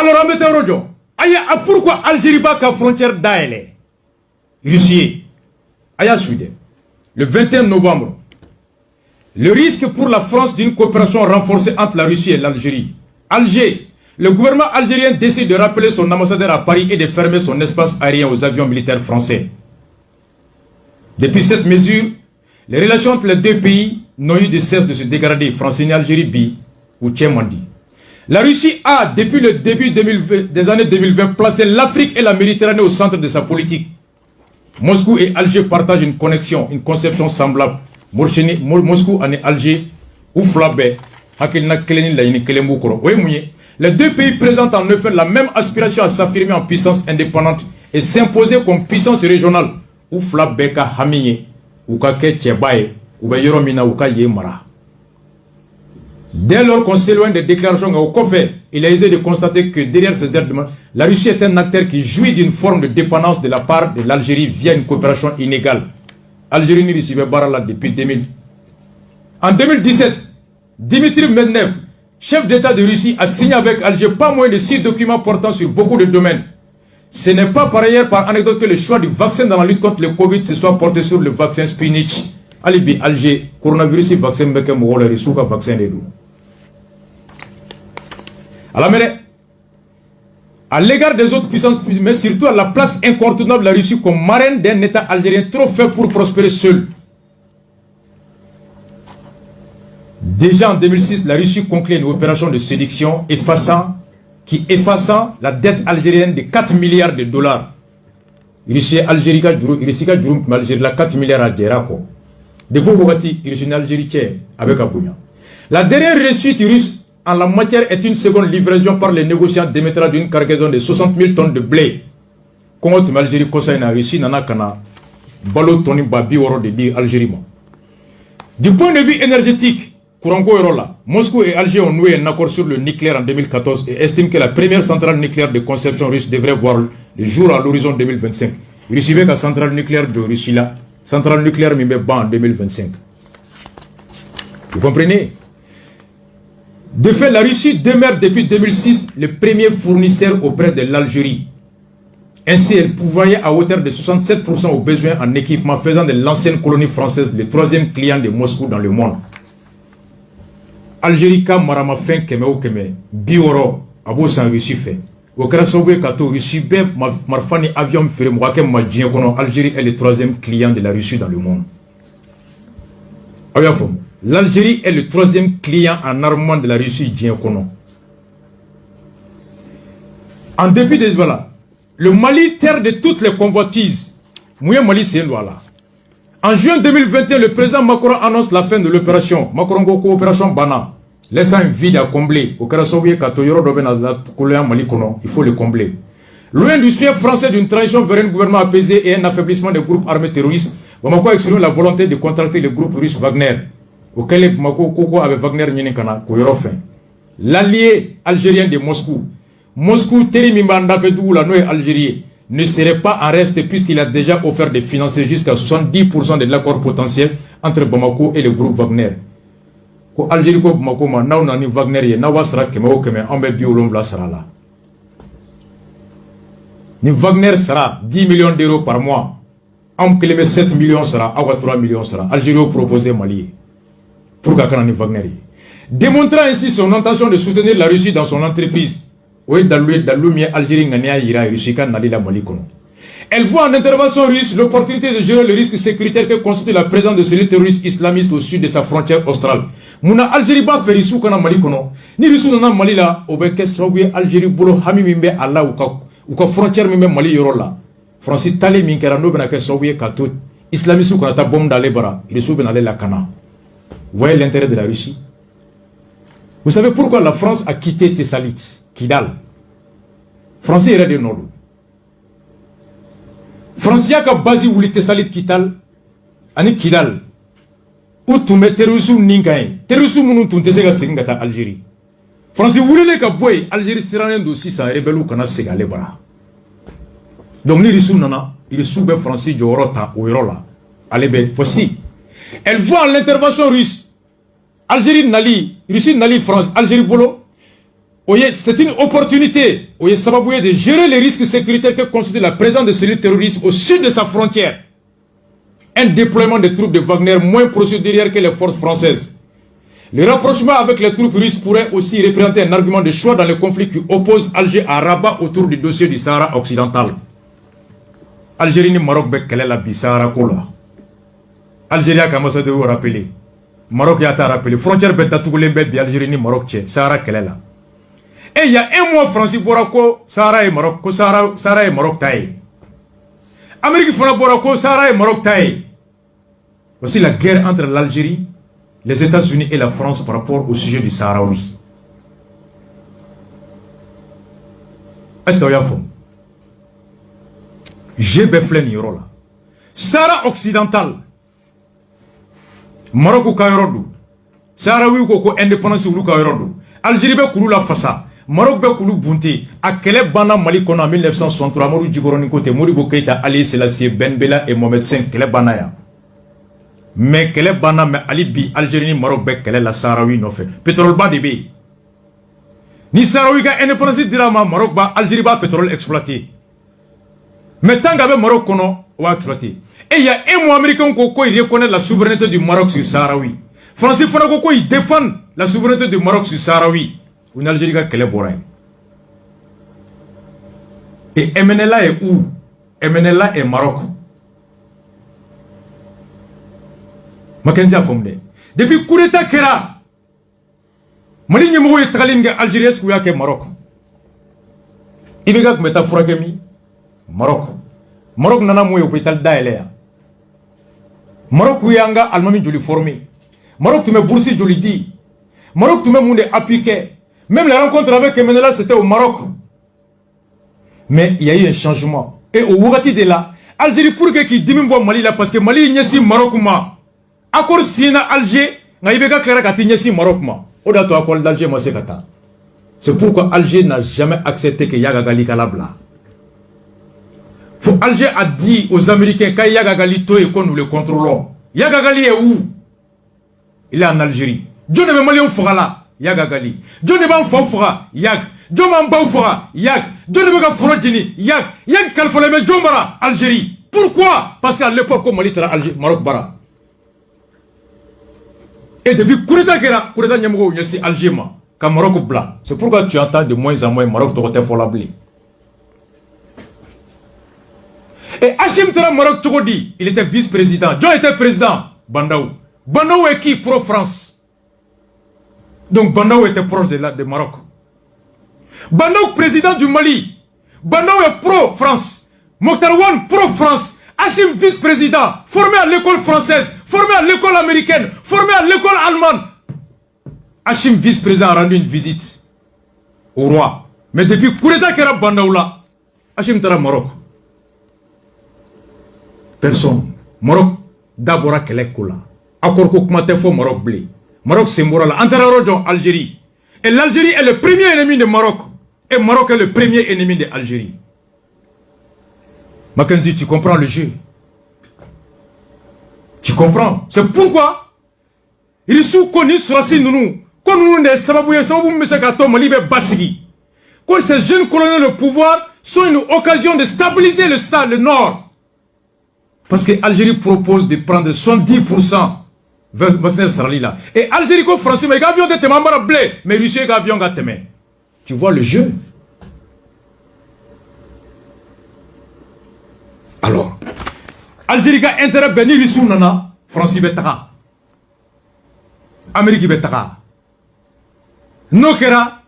Alors, on met un rojo. Pourquoi Algérie bat la frontière d'Aélé? Russie. Aya Soudan. Le 21 novembre. Le risque pour la France d'une coopération renforcée entre la Russie et l'Algérie. Alger. Le gouvernement algérien décide de rappeler son ambassadeur à Paris et de fermer son espace aérien aux avions militaires français. Depuis cette mesure, les relations entre les deux pays n'ont eu de cesse de se dégrader. France et Algérie bi ou Tchemandi. La Russie a, depuis le début des années 2020, placé l'Afrique et la Méditerranée au centre de sa politique. Moscou et Alger partagent une connexion, une conception semblable. Moscou en est Alger ou Flabé. Les deux pays présentent en effet la même aspiration à s'affirmer en puissance indépendante et s'imposer comme puissance régionale. Ou Flabé ka Hamie, ou Kake Tchebaye, ou Yoromina ou Yemara. Dès lors qu'on s'éloigne des déclarations au Kofé, il est aisé de constater que derrière ces arguments, la Russie est un acteur qui jouit d'une forme de dépendance de la part de l'Algérie via une coopération inégale. Algérie n'y recevait Barala depuis 2000. En 2017, Dimitri Medvedev, chef d'État de Russie, a signé avec Alger pas moins de 6 documents portant sur beaucoup de domaines. Ce n'est pas par ailleurs par anecdote que le choix du vaccin dans la lutte contre le Covid se soit porté sur le vaccin Sputnik. Alibi Alger, coronavirus, vaccin Bekem, Souka, vaccin des loups. À l'égard des autres puissances, mais surtout à la place incontournable de la Russie comme marraine d'un État algérien trop faible pour prospérer seul. Déjà en 2006, la Russie conclut une opération de séduction effaçant la dette algérienne de 4 milliards de dollars. Russie Algérie, la 4 milliards à Djerako. De Bogoti, Russie Algérie avec Abouya. La dernière réussite russe en la matière est une seconde livraison par les négociants d'émettra d'une cargaison de 60 000 tonnes de blé. Comment tu m'Algérie conseille na Russie nana kana balo toni babi oro de dire Algérie. Du point de vue énergétique, Kouranko Erola, Moscou et Alger ont noué un accord sur le nucléaire en 2014 et estiment que la première centrale nucléaire de conception russe devrait voir le jour à l'horizon 2025. Russie veut la centrale nucléaire de Russie là, centrale nucléaire Mimbe en 2025. Vous comprenez? De fait, la Russie demeure depuis 2006 le premier fournisseur auprès de l'Algérie. Ainsi, elle pourvoyait à hauteur de 67% aux besoins en équipement, faisant de l'ancienne colonie française le troisième client de Moscou dans le monde. Algérie ka marama fin keme o keme bioro abo san Russie fait. Au Krasowe kato Russie be marfani avion fere mo ke ma dien kono Algérie est le troisième client de la Russie dans le monde. L'Algérie est le troisième client en armement de la Russie dien kono. En dépit de voilà, le Mali, terre de toutes les convoitises, Mouya Mali c'est là. En juin 2021, le président Macron annonce la fin de l'opération Macron coopération Bana, laissant un vide à combler. Au Karasowie, Katoyoro Dobena Mali Kono, il faut le combler. Loin du souhait français d'une transition vers un gouvernement apaisé et un affaiblissement des groupes armés terroristes, Bamako exprime la volonté de contracter le groupe russe Wagner, auquel Bamako Koko avec Wagner Nyenkana, Koyoro fin. L'allié algérien de Moscou, Moscou, Terimimanda Fedou, la nouvelle Algérie, ne serait pas en reste puisqu'il a déjà offert de financer jusqu'à 70% de l'accord potentiel entre Bamako et le groupe Wagner. Algérie ko Bamako ma na ni Wagner ye na wasra keme o keme ambe bi olonvla sara la. Ni Wagner sera 10 millions d'euros par mois. Am keleme 7 millions sera, awa 3 millions sera. Algérie proposé Mali. Pour qu'à ni Wagner. Démontrant ainsi son intention de soutenir la Russie dans son entreprise. Oui, elle voit en intervention russe l'opportunité de gérer le risque sécuritaire que constitue la présence de celui terroriste islamiste au sud de sa frontière australe. Mouna Algérie ba fait risou kana Mali kono. Ni risou na Mali la obeke saouye Algérie bolo hami mimbe Allah ou ka frontière mimbe Mali yorola. Francis Tali minkera no bena ke saouye kato islamiste kana ta bombe dans les bras. Il risou bena la kana. Vous voyez l'intérêt de la Russie? Vous savez pourquoi la France a quitté Tessalit? Kidal. Français est de Nord. Français a basé où les Tessalit Kidal. Ani Kidal. Où tu mets terrorisme Ninkaï. Terrorisme nous tu te sais que Algérie. Français voulait que boy Algérie sera un dossier ça rebelle ou qu'on a ségalé bara. Donc les risous nana, ils sont bien français du Orota ou Erola. Allez ben voici. Elle voit l'intervention russe. Algérie Nali, Russie Nali France, Algérie Bolo. c'est une opportunité de gérer les risques sécuritaires que constitue la présence de cellules terroristes au sud de sa frontière. Un déploiement des troupes de Wagner moins procédurier que les forces françaises. Le rapprochement avec les troupes russes pourrait aussi représenter un argument de choix dans le conflit qui oppose Alger à Rabat autour du dossier du Sahara occidental. Algérie et Maroc bec quelle est la Sahara Kola. Algérie a commencé de vous rappeler. Maroc y a rappelé. Frontière bête tout les bébés Algérie et Maroc Sahara quelle est là. Et il y a un mois Francis Borako, Sahara et Maroc, Sahara et Maroc taille. Amérique Fona Borako, Sahara et Maroc taille. Voici la guerre entre l'Algérie, les États-Unis et la France par rapport au sujet du Sahraoui. Est-ce que vous avez fait? J'ai befflé Niro là. Sahara occidental. Maroc ou Kairodou. Sahraoui ou indépendance ou Kairodou. Algérie be koulou la fassa. Maroc be koulou bunte. A kele bana Mali en 1963. Amadou Djiboroni kote. Modibo Keïta, Ali Selassie, Ben Bella et Mohamed V. Kele bana ya. Mais kele bana mais Ali bi Algérie Maroc be kele la Sahraoui no fait. Pétrole ba de be. Ni Sahraoui ka indépendance dirama Maroc ba Algérie ba pétrole exploité. Mais tant que Maroc kono wa exploité. Et il y a un mot américain qui reconnaît la souveraineté du Maroc sur Sahraoui. Français Fonako ils défendent la souveraineté du Maroc sur Sahraoui. Ou Algérie ka kele boray. Et MNLA est où? MNLA est Maroc. Mackenzie a fondé. Depuis coup d'état Kera, Mali Nyemou est tralingue Algérie ou yake Maroc. Ibega métaphore kemi Maroc. Maroc nana mouye hôpital d'Aélea. Maroc ou yanga almami joli formé. Maroc tu me boursi joli dit. Maroc tu me monde appliqué. Même la rencontre avec Menela c'était au Maroc. Mais il y a eu un changement. Et au Ougati de là, Algérie pour que qui diminue Mali là parce que Mali n'y si Maroc ma. Accord Sina Alger, n'aïbega Clara Kati n'y si Maroc ma. Oda to accord d'Alger ma sekata. C'est pourquoi Alger n'a jamais accepté que Yaga Gali Kalabla. Alger a dit aux Américains qu'il Yaga Gali to et qu'on nous le contrôlons. Yaga Gali est où? Il est en Algérie. Dieu ne veut pas aller au là. Yaga Gali. Dieu ne va pas fora. Yag. Dieu ne va pas fora. Yag. Dieu ne veut pas fora Djini. Yag. Yag Kalfoleme Dieu Bara. Algérie. Pourquoi? Parce qu'à l'époque, comme Mali Algérie, Maroc Bara. Et depuis Koureta Kera, Koureta Nyamgo, Yassi Algérie, comme Maroc blanc. C'est pourquoi tu entends de moins en moins Maroc Torote Folabli. Et Hachim Tara Maroc Togodi, il était vice-président. Dieu était président. Bandaou. Bandaou est qui? Pro-France. Donc Bandaou était proche de Maroc. Bandaou président du Mali. Bandaou est pro-France. Mokhtar Wan pro-France. Hachim vice-président. Formé à l'école française. Formé à l'école américaine. Formé à l'école allemande. Hachim vice-président a rendu une visite au roi. Mais depuis Koureta Kera Bandaou là, Hachim Tara Maroc. Personne. Maroc d'abord à Kelekula. Accord Koukmate fo Maroc blé. Maroc c'est moral. Antararojon Algérie. Et l'Algérie est le premier ennemi de Maroc. Et Maroc est le premier ennemi de l'Algérie. Mackenzie, tu comprends le jeu? Tu comprends? C'est pourquoi il sont connus sur la scène nous. Quand nous ne savons pas quand ces jeunes coloniaux de pouvoir sont une occasion de stabiliser le stade, le nord. Parce que l'Algérie propose de prendre 70% vers Martinez Sarali là. Et Algérie comme français, mais l'avion de Temamara blé, mais Russie l'avion de Temé. Tu vois le jeu? Alors, Algérie a intérêt à bénir Russie nana, français betara. Amérique betara. Nokera,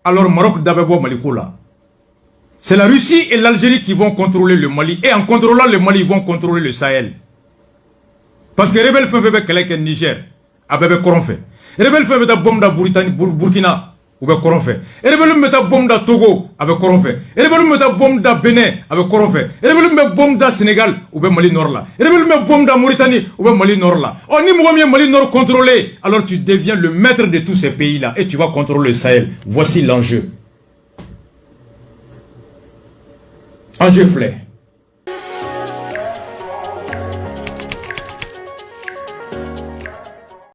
alors Maroc d'abord Malikoula. C'est la Russie et l'Algérie qui vont contrôler le Mali. Et en contrôlant le Mali, ils vont contrôler le Sahel. Parce que les rebelles font que Niger, avec Koronfe. Les rebelles font des bombes de Burkina, avec Koronfe. Les rebelles mettent des bombes de Togo, avec Koronfe. Les rebelles mettent des bombes de Bénin, avec Koronfe. Les rebelles mettent des bombes de Sénégal, avec Mali Nord là. Les rebelles mettent des bombes de Mauritanie, avec Mali Nord là. On dit que Mali Nord contrôlé. Alors tu deviens le maître de tous ces pays là et tu vas contrôler le Sahel. Voici l'enjeu. Enjeu flair.